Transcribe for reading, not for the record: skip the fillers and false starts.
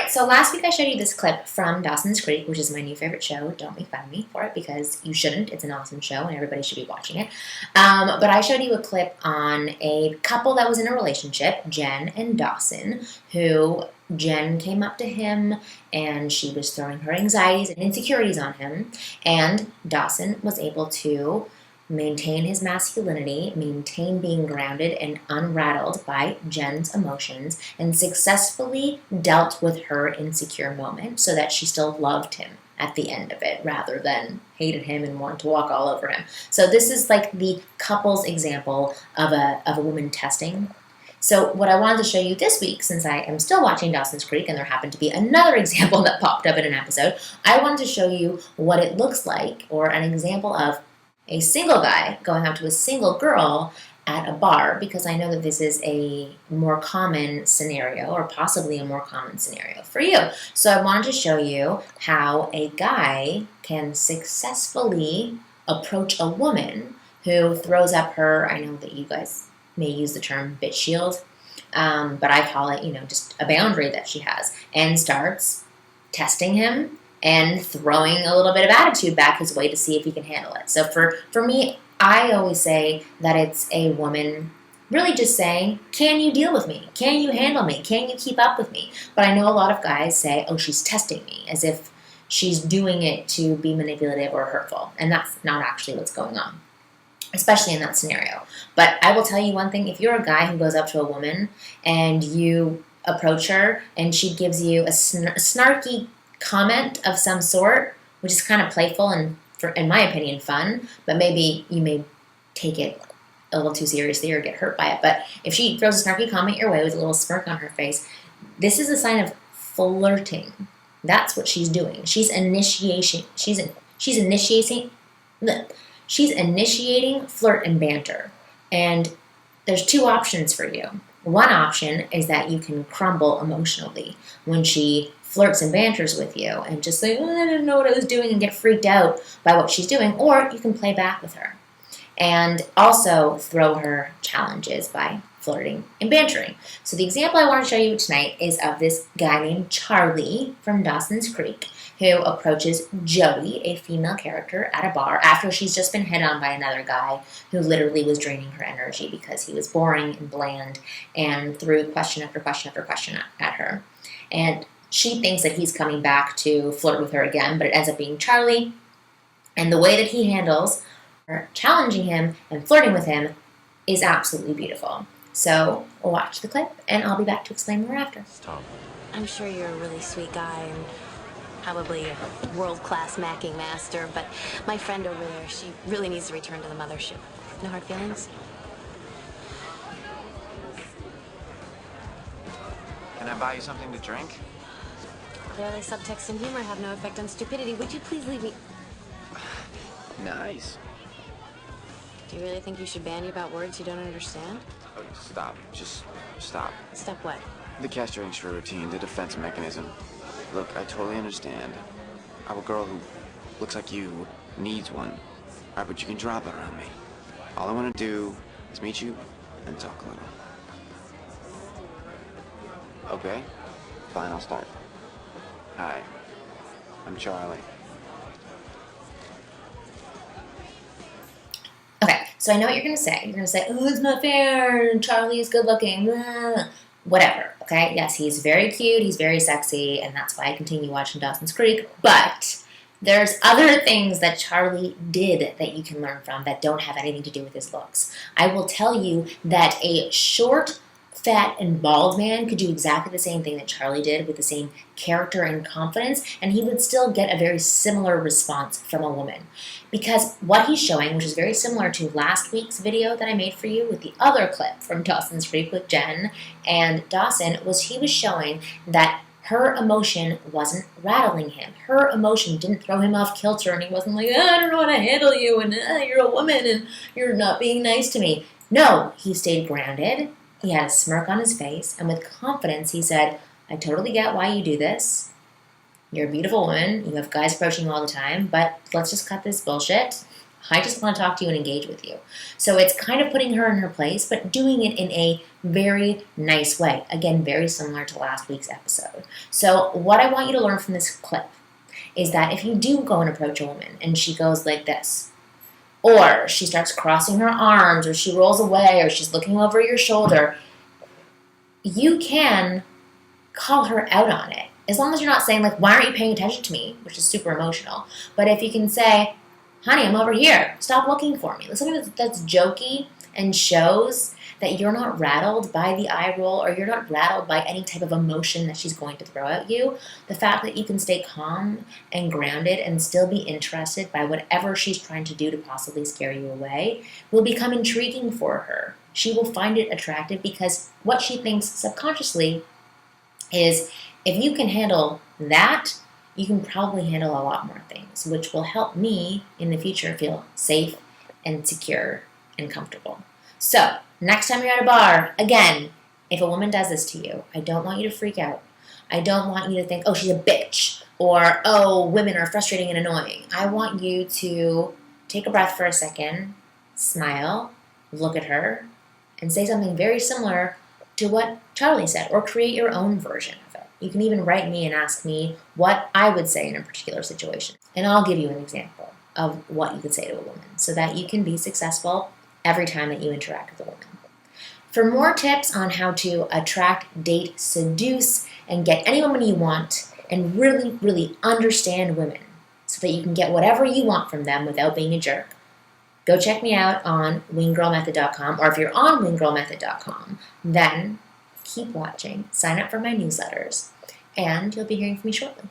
right, so last week I showed you this clip from Dawson's Creek, which is my new favorite show. Don't make fun of me for it because you shouldn't. It's an awesome show and everybody should be watching it. But I showed you a clip on a couple that was in a relationship, Jen and Dawson, who Jen came up to him and she was throwing her anxieties and insecurities on him, and Dawson was able to maintain his masculinity, maintain being grounded and unrattled by Jen's emotions, and successfully dealt with her insecure moment so that she still loved him at the end of it rather than hated him and wanted to walk all over him. So this is like the couple's example of a woman testing. So what I wanted to show you this week, since I am still watching Dawson's Creek and there happened to be another example that popped up in an episode, I wanted to show you what it looks like, or an example of a single guy going up to a single girl at a bar, because I know that this is a more common scenario, or possibly a more common scenario for you. So I wanted to show you how a guy can successfully approach a woman who throws up her, I know that you guys may use the term bitch shield, but I call it, just a boundary that she has, and starts testing him and throwing a little bit of attitude back his way to see if he can handle it. So for me, I always say that it's a woman really just saying, can you deal with me? Can you handle me? Can you keep up with me? But I know a lot of guys say, oh, she's testing me, as if she's doing it to be manipulative or hurtful. And that's not actually what's going on, especially in that scenario. But I will tell you one thing, if you're a guy who goes up to a woman and you approach her and she gives you a snarky comment of some sort, which is kind of playful and, in my opinion, fun, but maybe you may take it a little too seriously or get hurt by it. But if she throws a snarky comment your way with a little smirk on her face, this is a sign of flirting. That's what she's doing. She's initiating flirt and banter. And there's two options for you. One option is that you can crumble emotionally when she flirts and banters with you and just say, oh, I didn't know what I was doing, and get freaked out by what she's doing. Or you can play back with her and also throw her challenges by flirting and bantering. So the example I want to show you tonight is of this guy named Charlie from Dawson's Creek, who approaches Joey, a female character, at a bar after she's just been hit on by another guy who literally was draining her energy because he was boring and bland and threw question after question after question at her. And she thinks that he's coming back to flirt with her again, but it ends up being Charlie. And the way that he handles her challenging him and flirting with him is absolutely beautiful. So we'll watch the clip, and I'll be back to explain more after. Stop. I'm sure you're a really sweet guy and probably a world-class macking master, but my friend over there, she really needs to return to the mothership. No hard feelings? Can I buy you something to drink? Clearly subtext and humor have no effect on stupidity. Would you please leave me? Nice. Do you really think you should ban you about words you don't understand? Okay, stop. Just stop. Stop what? The castrating for routine, the defense mechanism. Look, I totally understand. I'm a girl who looks like you needs one. Alright, but you can drop it around me. All I want to do is meet you and talk a little. Okay? Fine, I'll start. Hi, I'm Charlie. Okay, so I know what you're going to say. You're going to say, oh, it's not fair, Charlie is good looking, blah. Whatever, okay? Yes, he's very cute, he's very sexy, and that's why I continue watching Dawson's Creek, but there's other things that Charlie did that you can learn from that don't have anything to do with his looks. I will tell you that a short, fat, and bald man could do exactly the same thing that Charlie did with the same character and confidence, and he would still get a very similar response from a woman. Because what he's showing, which is very similar to last week's video that I made for you with the other clip from Dawson's Creek with Jen and Dawson, was he was showing that her emotion wasn't rattling him. Her emotion didn't throw him off kilter, and he wasn't like, oh, I don't know how to handle you, and you're a woman, and you're not being nice to me. No, he stayed grounded. He had a smirk on his face, and with confidence he said, I totally get why you do this. You're a beautiful woman. You have guys approaching you all the time, but let's just cut this bullshit. I just want to talk to you and engage with you. So it's kind of putting her in her place, but doing it in a very nice way. Again, very similar to last week's episode. So what I want you to learn from this clip is that if you do go and approach a woman and she goes like this, or she starts crossing her arms, or she rolls away, or she's looking over your shoulder, you can call her out on it. As long as you're not saying, like, why aren't you paying attention to me? Which is super emotional. But if you can say, honey, I'm over here. Stop looking for me. Something that's jokey and shows that you're not rattled by the eye roll or you're not rattled by any type of emotion that she's going to throw at you. The fact that you can stay calm and grounded and still be interested by whatever she's trying to do to possibly scare you away will become intriguing for her. She will find it attractive because what she thinks subconsciously is, if you can handle that, you can probably handle a lot more things, which will help me in the future feel safe and secure and comfortable. So, next time you're at a bar, again, if a woman does this to you, I don't want you to freak out. I don't want you to think, oh, she's a bitch, or, oh, women are frustrating and annoying. I want you to take a breath for a second, smile, look at her, and say something very similar to what Charlie said, or create your own version of it. You can even write me and ask me what I would say in a particular situation. And I'll give you an example of what you could say to a woman so that you can be successful every time that you interact with a woman. For more tips on how to attract, date, seduce, and get any woman you want, and really, really understand women so that you can get whatever you want from them without being a jerk, go check me out on winggirlmethod.com, or if you're on winggirlmethod.com, then keep watching, sign up for my newsletters, and you'll be hearing from me shortly.